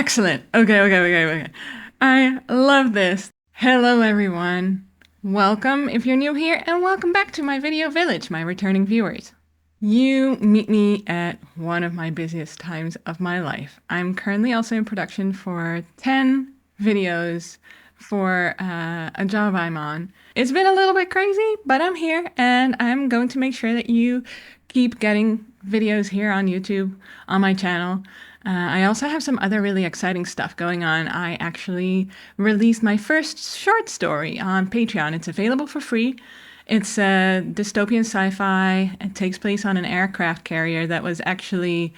Excellent. Okay. I love this. Hello, everyone. Welcome if you're new here, and welcome back to my video village, my returning viewers. You meet me at one of my busiest times of my life. I'm currently also in production for 10 videos for a job I'm on. It's been a little bit crazy, but I'm here, and I'm going to make sure that you keep getting videos here on YouTube, on my channel. I also have some other really exciting stuff going on. I actually released my first short story on Patreon. It's available for free. It's a dystopian sci-fi. It takes place on an aircraft carrier that was actually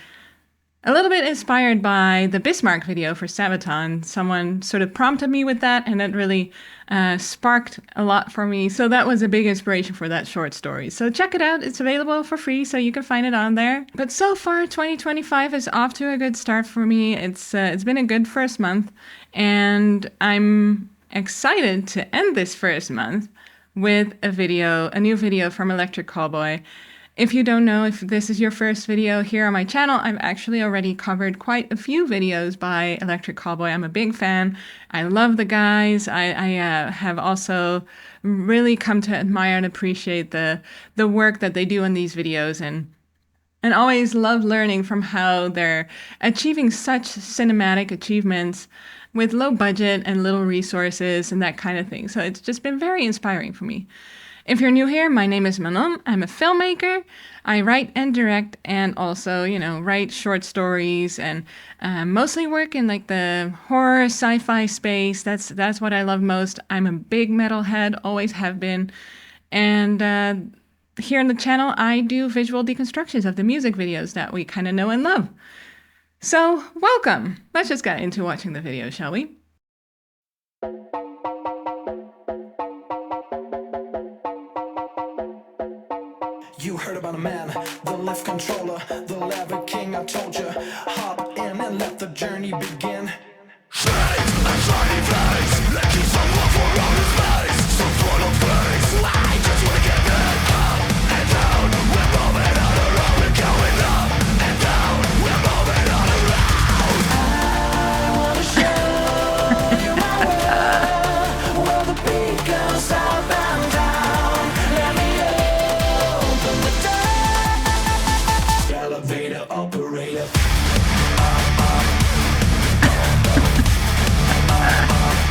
a little bit inspired by the Bismarck video for Sabaton. Someone sort of prompted me with that, and it really sparked a lot for me. So that was a big inspiration for that short story. So check it out. It's available for free, so you can find it on there. But so far, 2025 is off to a good start for me. It's been a good first month, and I'm excited to end this first month with a new video from Electric Callboy. If you don't know, if this is your first video here on my channel, I've actually already covered quite a few videos by Electric Callboy. I'm a big fan. I love the guys. I have also really come to admire and appreciate the work that they do in these videos, and always love learning from how they're achieving such cinematic achievements with low budget and little resources and that kind of thing. So it's just been very inspiring for me. If you're new here, my name is Manon. I'm a filmmaker. I write and direct, and also, write short stories, and mostly work in like the horror sci-fi space. That's what I love most. I'm a big metalhead, always have been. And here on the channel, I do visual deconstructions of the music videos that we kind of know and love. So welcome. Let's just get into watching the video, shall we? You heard about a man, the lift controller, the lever king, I told you. Hop in and let the journey begin. Straight and shiny face, like you some love for outer space. Some sort of place, I just wanna get it up and down. We're moving on around, we're going up and down. We're moving on around. I wanna show you my world, where the beat goes up and down. Let me Elevator operator.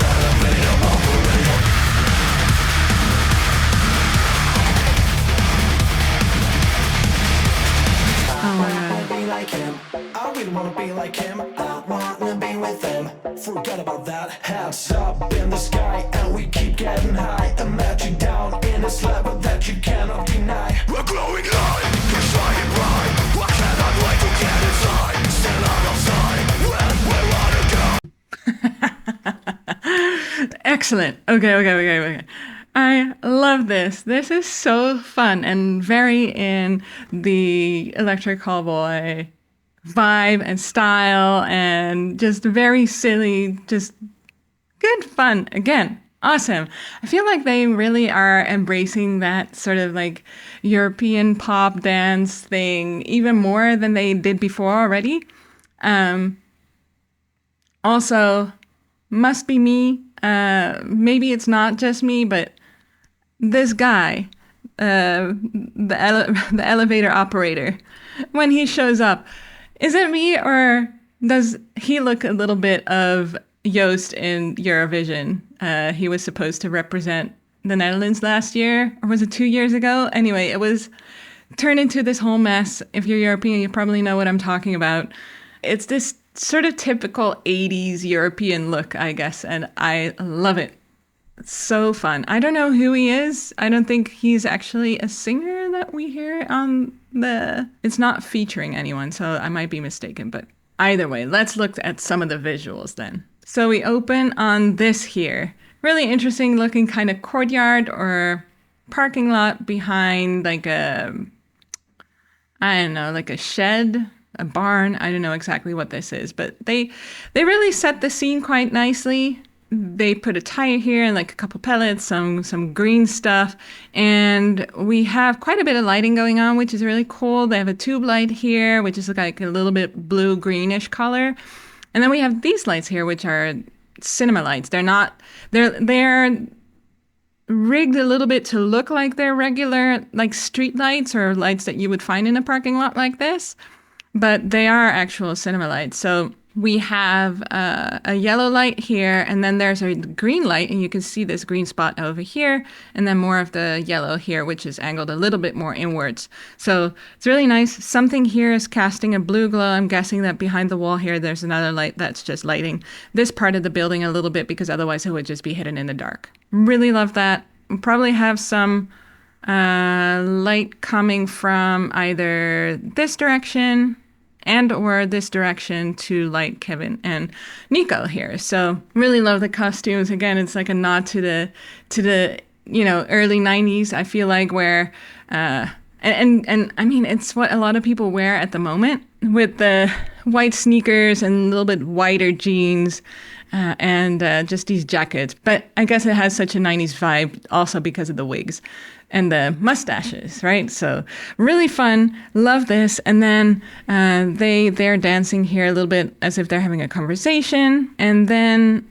Elevator operator. Oh my God. Be like him. I really wanna be like him. I wanna be with him. Forget about that. Hats up in the sky, and we keep getting high. Imagine down in this level that you cannot deny. We're glowing light, we're shining bright. I cannot wait to get inside. Still out of sight. When we wanna go. Excellent. Okay. I love this. This is so fun and very in the Electric Callboy vibe and style, and just very silly, just good fun. Again, awesome. I feel like they really are embracing that sort of like European pop dance thing even more than they did before already. Also, must be me. Maybe it's not just me, but this guy, the elevator operator, when he shows up, is it me, or does he look a little bit of Joost in Eurovision? He was supposed to represent the Netherlands last year, or was it 2 years ago? Anyway, it was turned into this whole mess. If you're European, you probably know what I'm talking about. It's this sort of typical 80s European look, I guess, and I love it. It's so fun. I don't know who he is. I don't think he's actually a singer that we hear on the... It's not featuring anyone, so I might be mistaken, but either way, let's look at some of the visuals then. So we open on this here. Really interesting looking kind of courtyard or parking lot behind like a... I don't know, like a shed, a barn. I don't know exactly what this is, but they really set the scene quite nicely. They put a tire here and like a couple pellets, some green stuff, and we have quite a bit of lighting going on, which is really cool. They have a tube light here, which is like a little bit blue greenish color. And then we have these lights here, which are cinema lights. They're rigged a little bit to look like they're regular, like street lights or lights that you would find in a parking lot like this, but they are actual cinema lights. So we have a yellow light here, and then there's a green light, and you can see this green spot over here, and then more of the yellow here, which is angled a little bit more inwards. So it's really nice. Something here is casting a blue glow. I'm guessing that behind the wall here, there's another light that's just lighting this part of the building a little bit, because otherwise it would just be hidden in the dark. Really love that. We'll probably have some light coming from either this direction and or this direction to light Kevin and Nico here. So really love the costumes. Again, it's like a nod to the early 90s, I feel like, where and I mean, it's what a lot of people wear at the moment, with the white sneakers and a little bit wider jeans and just these jackets. But I guess it has such a 90s vibe also because of the wigs and the mustaches, right? So really fun. Love this. And then they're dancing here a little bit as if they're having a conversation. And then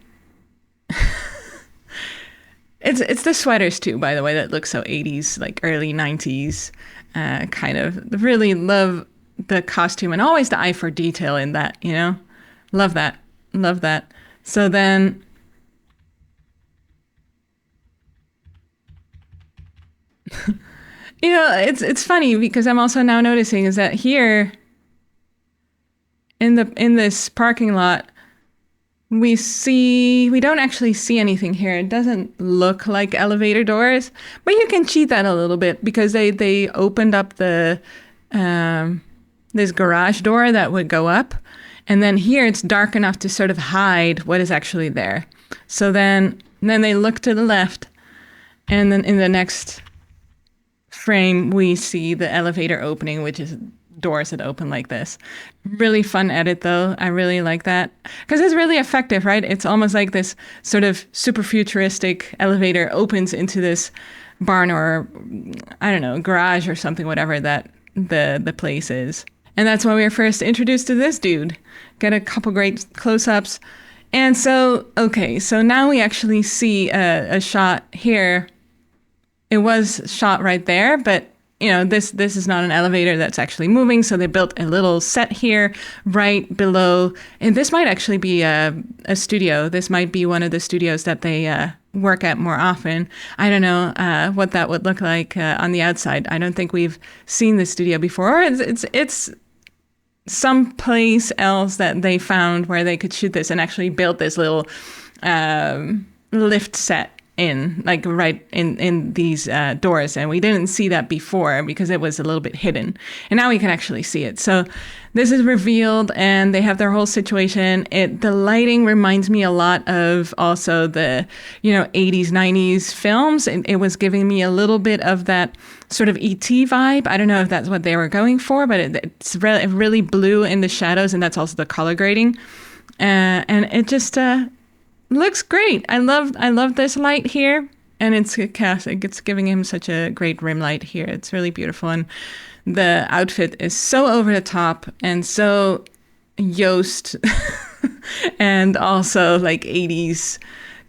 it's the sweaters too, by the way, that look so 80s, like early 90s kind of. Really love the costume and always the eye for detail in that, you know? Love that. Love that. So then it's funny because I'm also now noticing is that here in this parking lot, we don't actually see anything here. It doesn't look like elevator doors, but you can cheat that a little bit because they opened up the this garage door that would go up, and then here it's dark enough to sort of hide what is actually there. So then they look to the left, and then in the next frame we see the elevator opening, which is doors that open like this. Really fun edit though. I really like that because it's really effective, right? It's almost like this sort of super futuristic elevator opens into this barn or I don't know, garage or something, whatever that the place is. And that's when we were first introduced to this dude. Get a couple great close-ups. And so now we actually see a shot here. It was shot right there, but this is not an elevator that's actually moving. So they built a little set here right below. And this might actually be a studio. This might be one of the studios that they work at more often. I don't know what that would look like on the outside. I don't think we've seen the studio before. It's some place else that they found where they could shoot this and actually build this little lift set in, like right in these doors, and we didn't see that before because it was a little bit hidden, and now we can actually see it. So this is revealed, and they have their whole situation. The lighting reminds me a lot of also the 80s 90s films. It was giving me a little bit of that sort of ET vibe. I don't know if that's what they were going for, but it's really blue in the shadows, and that's also the color grading, and it just looks great. I love this light here, and it's giving him such a great rim light here. It's really beautiful, and the outfit is so over the top and so Yoast and also like 80s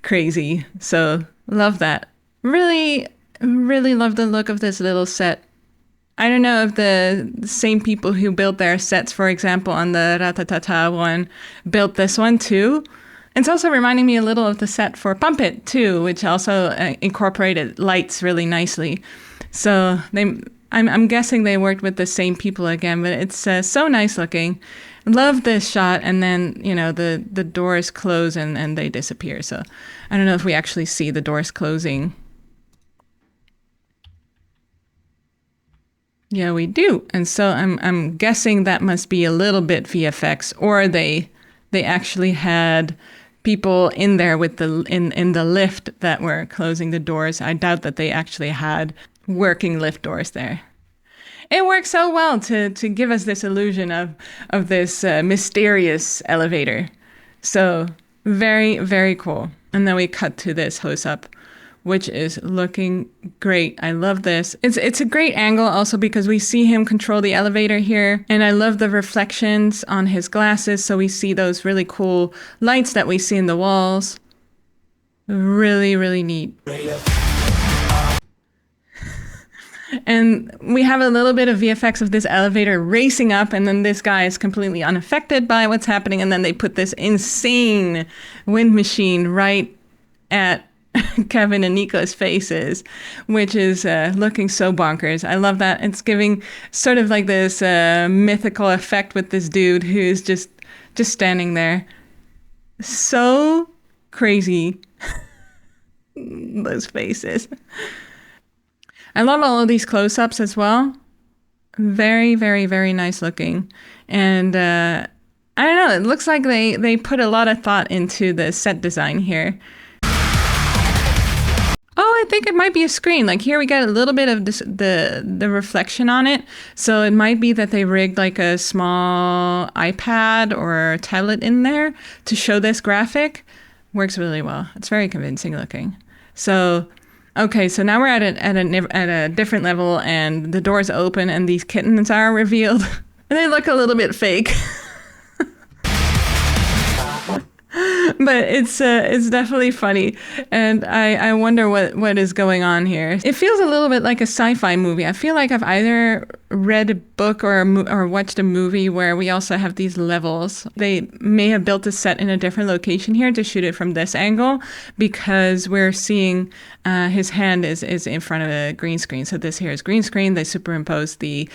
crazy. So love that. Really, really love the look of this little set. I don't know if the same people who built their sets, for example, on the Ratatata one, built this one too. It's also reminding me a little of the set for Pump It too, which also incorporated lights really nicely. So I'm guessing they worked with the same people again, but it's so nice looking. Love this shot, and then the doors close and they disappear. So I don't know if we actually see the doors closing. Yeah, we do, and so I'm guessing that must be a little bit VFX, or they actually had people in there with in the lift that were closing the doors. I doubt that they actually had working lift doors there. It works so well to give us this illusion of this mysterious elevator. So very, very cool. And then we cut to this close up which is looking great. I love this. It's a great angle also because we see him control the elevator here. And I love the reflections on his glasses. So we see those really cool lights that we see in the walls. Really, really neat. And we have a little bit of VFX of this elevator racing up, and then this guy is completely unaffected by what's happening. And then they put this insane wind machine right at Kevin and Nico's faces, which is looking so bonkers. I love that. It's giving sort of like this mythical effect with this dude who's just standing there. So crazy. Those faces. I love all of these close-ups as well. Very, very, very nice looking. And I don't know, it looks like they put a lot of thought into the set design here. Oh, I think it might be a screen. Like here we get a little bit of the reflection on it. So it might be that they rigged like a small iPad or tablet in there to show this graphic. Works really well. It's very convincing looking. So, okay, so now we're at a different level, and the doors open and these kittens are revealed. And they look a little bit fake. But it's definitely funny, and I wonder what is going on here. It feels a little bit like a sci-fi movie. I feel like I've either read a book or watched a movie where we also have these levels. They may have built a set in a different location here to shoot it from this angle, because we're seeing his hand is in front of a green screen. So this here is green screen. They superimpose the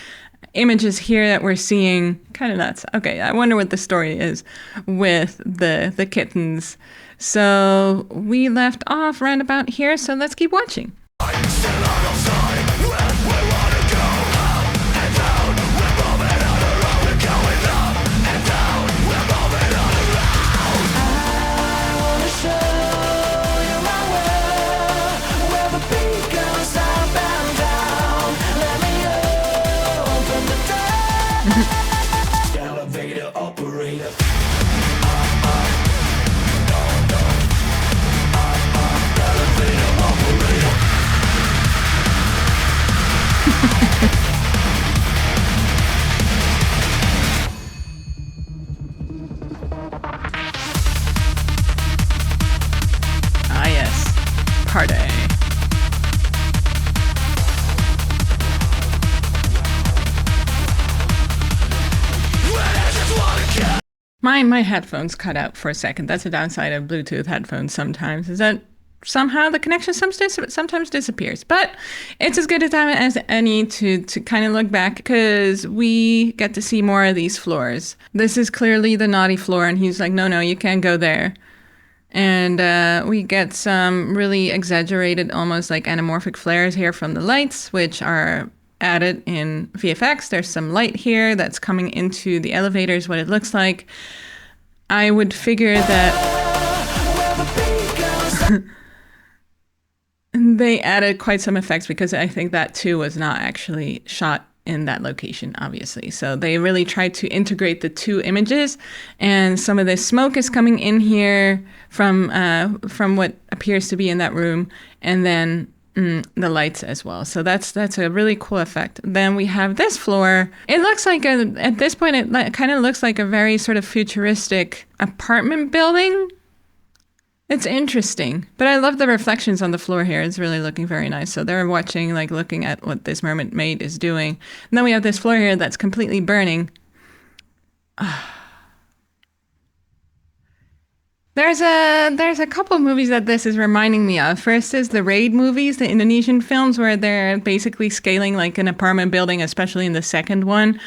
images here that we're seeing. Kind of nuts. Okay, I wonder what the story is with the kittens. So we left off right about here, so let's keep watching. Elevator operator. Elevator operator. Ah yes, party. My headphones cut out for a second. That's a downside of Bluetooth headphones sometimes, is that somehow the connection sometimes disappears. But it's as good a time as any to kind of look back, because we get to see more of these floors. This is clearly the naughty floor, and he's like, no, you can't go there. And we get some really exaggerated, almost like anamorphic flares here from the lights, which are added in VFX. There's some light here that's coming into the elevators, what it looks like. I would figure that they added quite some effects, because I think that too was not actually shot in that location, obviously. So they really tried to integrate the two images, and some of the smoke is coming in here from what appears to be in that room, and then the lights as well. So that's a really cool effect. Then we have this floor. It looks like at this point, it kind of looks like a very sort of futuristic apartment building. It's interesting, but I love the reflections on the floor here. It's really looking very nice. So they're watching, like looking at what this mermaid maid is doing. And then we have this floor here that's completely burning. There's a couple of movies that this is reminding me of. First is the Raid movies, the Indonesian films, where they're basically scaling like an apartment building, especially in the second one,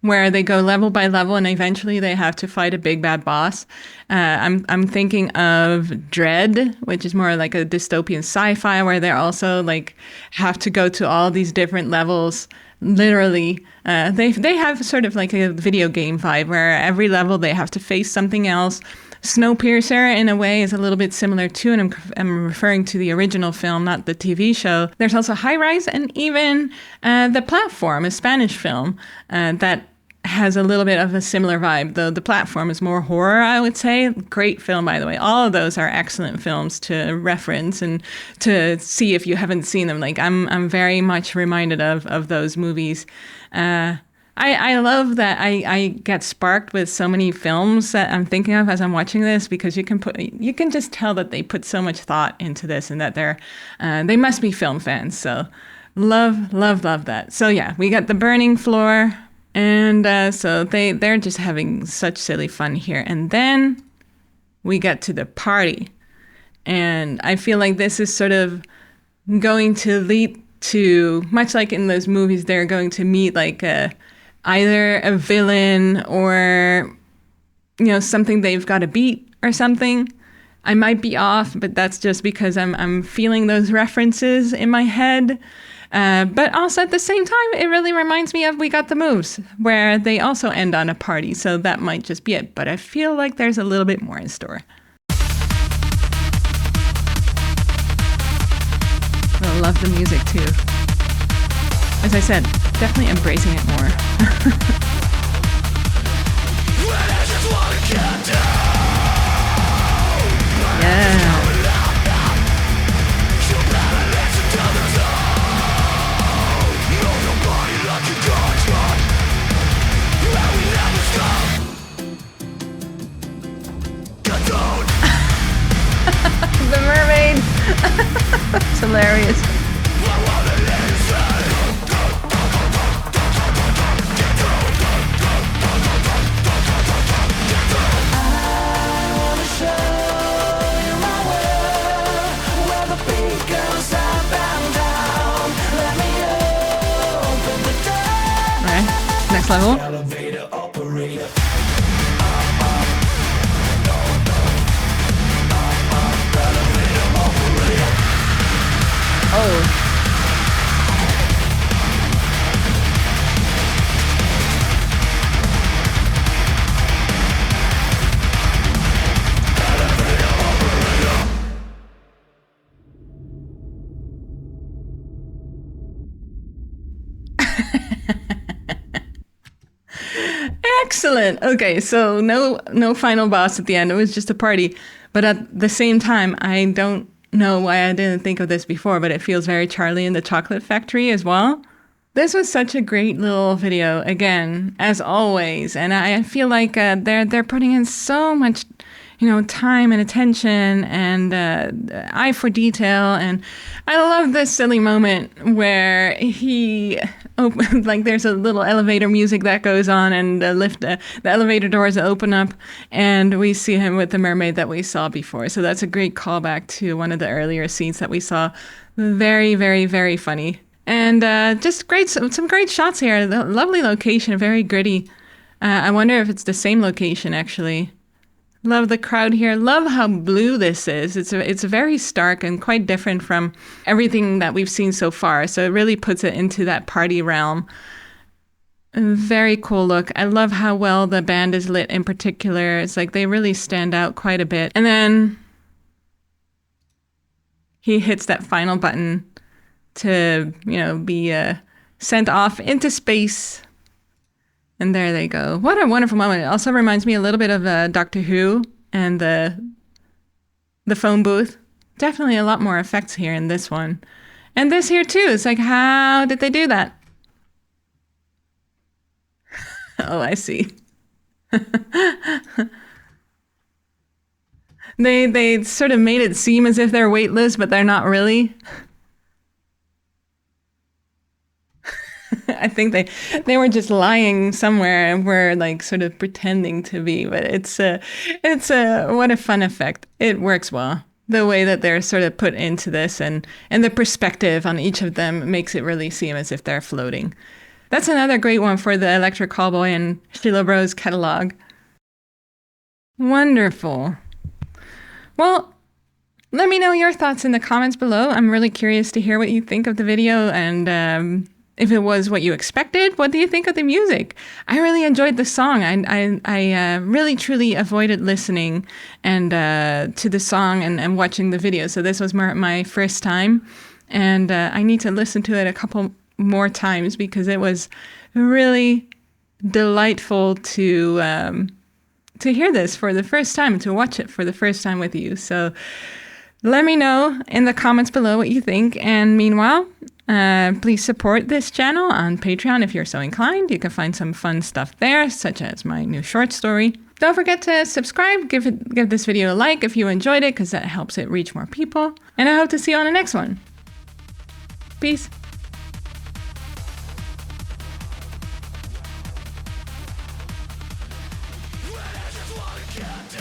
where they go level by level and eventually they have to fight a big bad boss. I'm thinking of Dread, which is more like a dystopian sci-fi, where they also like have to go to all these different levels. Literally, they have sort of like a video game vibe, where every level they have to face something else. Snowpiercer, in a way, is a little bit similar too, and I'm referring to the original film, not the TV show. There's also High Rise, and even The Platform, a Spanish film that has a little bit of a similar vibe. The platform is more horror, I would say. Great film, by the way. All of those are excellent films to reference and to see if you haven't seen them. Like I'm very much reminded of those movies. I love that I get sparked with so many films that I'm thinking of as I'm watching this, because you can just tell that they put so much thought into this and that they must be film fans. So love that. So yeah, we got the burning floor, and so they're just having such silly fun here. And then we get to the party, and I feel like this is sort of going to lead to, much like in those movies, they're going to meet like either a villain or, something they've got to beat or something. I might be off, but that's just because I'm feeling those references in my head. But also at the same time, it really reminds me of We Got the Moves, where they also end on a party. So that might just be it. But I feel like there's a little bit more in store. I love the music too. As I said, definitely embracing it more. Yeah. The mermaid. It's hilarious. Next level. Elevator operator. Oh. Excellent. Okay, so no final boss at the end. It was just a party. But at the same time, I don't know why I didn't think of this before, but it feels very Charlie and the Chocolate Factory as well. This was such a great little video, again, as always. And I feel like they're putting in so much, time and attention and eye for detail. And I love this silly moment where there's a little elevator music that goes on, and the elevator doors open up, and we see him with the mermaid that we saw before. So that's a great callback to one of the earlier scenes that we saw. Very, very, very funny. And just some great shots here. The lovely location, very gritty. I wonder if it's the same location, actually. Love the crowd here. Love how blue this is. It's very stark and quite different from everything that we've seen so far. So it really puts it into that party realm. Very cool look. I love how well the band is lit in particular. It's like they really stand out quite a bit. And then he hits that final button to, be sent off into space. And there they go. What a wonderful moment. It also reminds me a little bit of Doctor Who and the phone booth. Definitely a lot more effects here in this one. And this here too. It's like, how did they do that? Oh, I see. They sort of made it seem as if they're weightless, but they're not really. I think they were just lying somewhere and were like sort of pretending to be, but it's what a fun effect. It works well. The way that they're sort of put into this and the perspective on each of them makes it really seem as if they're floating. That's another great one for the Electric Callboy and Schillobros catalog. Wonderful. Well, let me know your thoughts in the comments below. I'm really curious to hear what you think of the video, and if it was what you expected. What do you think of the music? I really enjoyed the song. I really, truly avoided listening and to the song and watching the video. So this was my first time. And I need to listen to it a couple more times because it was really, delightful to hear this for the first time, to watch it for the first time with you. So let me know in the comments below what you think. And meanwhile, please support this channel on Patreon if you're so inclined. You can find some fun stuff there, such as my new short story. Don't forget to subscribe, give this video a like if you enjoyed it, because that helps it reach more people. And I hope to see you on the next one. Peace. When I just wanna get down.